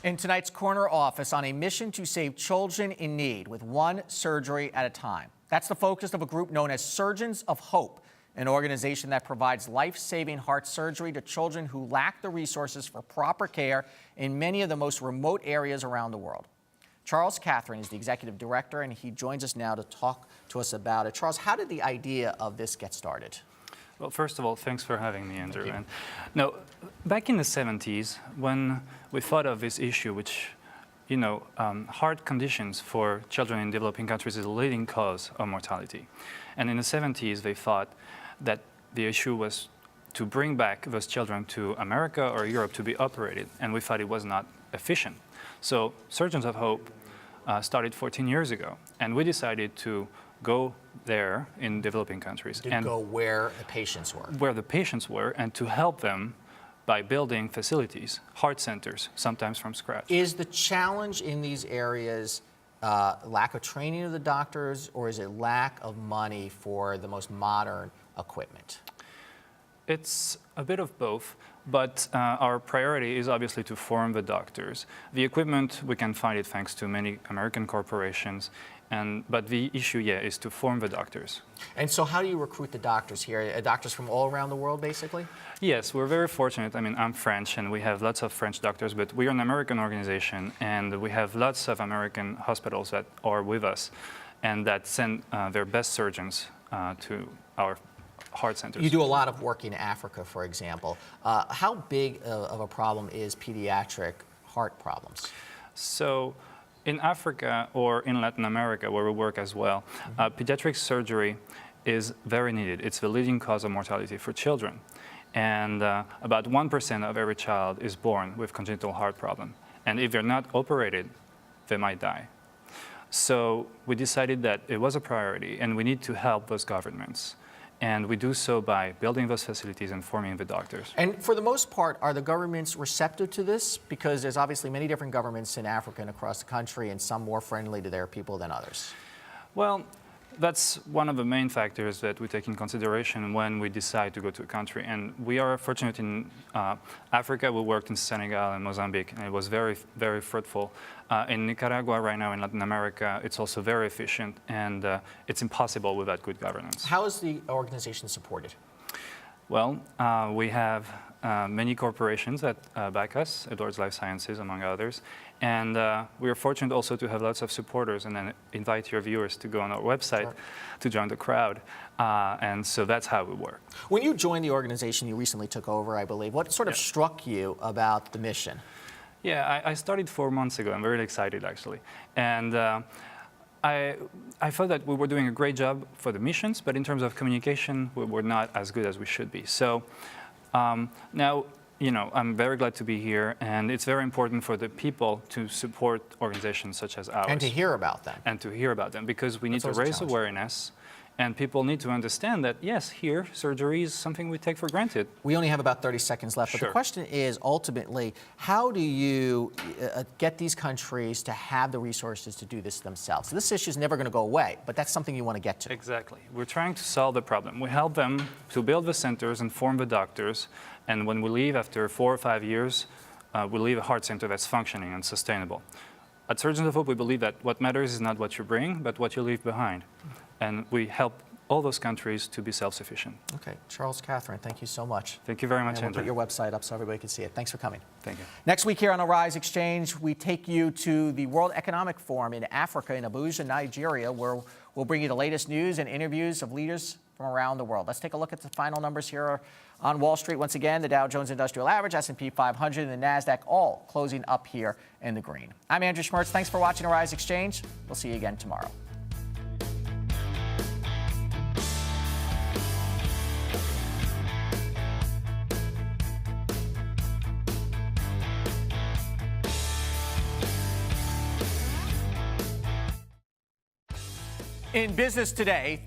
In tonight's Corner Office, on a mission to save children in need with one surgery at a time. That's the focus of a group known as Surgeons of Hope, an organization that provides life-saving heart surgery to children who lack the resources for proper care in many of the most remote areas around the world. Charles Catherine is the executive director, and he joins us now to talk to us about it. Charles, how did the idea of this get started? Well, first of all, thanks for having me, Andrew. And no, back in the 70s, when we thought of this issue, which, heart conditions for children in developing countries is a leading cause of mortality. And in the 70s, they thought that the issue was to bring back those children to America or Europe to be operated, and we thought it was not efficient. So Surgeons of Hope started 14 years ago, and we decided to go there in developing countries. And go where the patients were. Where the patients were, and to help them by building facilities, heart centers, sometimes from scratch. Is the challenge in these areas lack of training of the doctors, or is it lack of money for the most modern equipment? It's a bit of both, but our priority is obviously to form the doctors. The equipment, we can find it thanks to many American corporations, but the issue, is to form the doctors. And so how do you recruit the doctors here? Doctors from all around the world, basically? Yes, we're very fortunate. I mean, I'm French, and we have lots of French doctors, but we're an American organization, and we have lots of American hospitals that are with us and that send their best surgeons to our heart centers. You do a lot of work in Africa, for example. How big of a problem is pediatric heart problems? So in Africa or in Latin America, where we work as well, pediatric surgery is very needed. It's the leading cause of mortality for children. And about 1% of every child is born with congenital heart problem. And if they're not operated, they might die. So we decided that it was a priority, and we need to help those governments. And we do so by building those facilities and forming the doctors. And for the most part, are the governments receptive to this? Because there's obviously many different governments in Africa and across the country, and some more friendly to their people than others. Well, that's one of the main factors that we take in consideration when we decide to go to a country. And we are fortunate in Africa. We worked in Senegal and Mozambique, and it was very, very fruitful. In Nicaragua right now, in Latin America, it's also very efficient, and it's impossible without good governance. How is the organization supported? Well, we have many corporations that back us, Edwards Life Sciences, among others. And we are fortunate also to have lots of supporters, and then invite your viewers to go on our website to join the crowd. And so that's how we work. When you joined the organization, you recently took over, I believe. What sort of struck you about the mission? Yeah, I started 4 months ago. I'm very excited, actually. And I felt that we were doing a great job for the missions, but in terms of communication, we were not as good as we should be. So now, I'm very glad to be here, and it's very important for the people to support organizations such as ours. And to hear about them. And to hear about them, because we need to raise awareness, and people need to understand that, yes, here, surgery is something we take for granted. We only have about 30 seconds left, but the question is, ultimately, how do you get these countries to have the resources to do this themselves? So this issue is never going to go away, but that's something you want to get to. Exactly. We're trying to solve the problem. We help them to build the centers and form the doctors, and when we leave after 4 or 5 years, we leave a heart center that's functioning and sustainable. At Surgeons of Hope, we believe that what matters is not what you bring, but what you leave behind. And we help all those countries to be self-sufficient. Okay. Charles Catherine, thank you so much. Thank you very much, Andrew. Andrew. We'll put your website up so everybody can see it. Thanks for coming. Thank you. Next week here on Arise Exchange, we take you to the World Economic Forum in Africa, in Abuja, Nigeria, where we'll bring you the latest news and interviews of leaders from around the world. Let's take a look at the final numbers here on Wall Street. Once again, the Dow Jones Industrial Average, S&P 500, and the NASDAQ all closing up here in the green. I'm Andrew Schmertz. Thanks for watching Arise Exchange. We'll see you again tomorrow. In business today,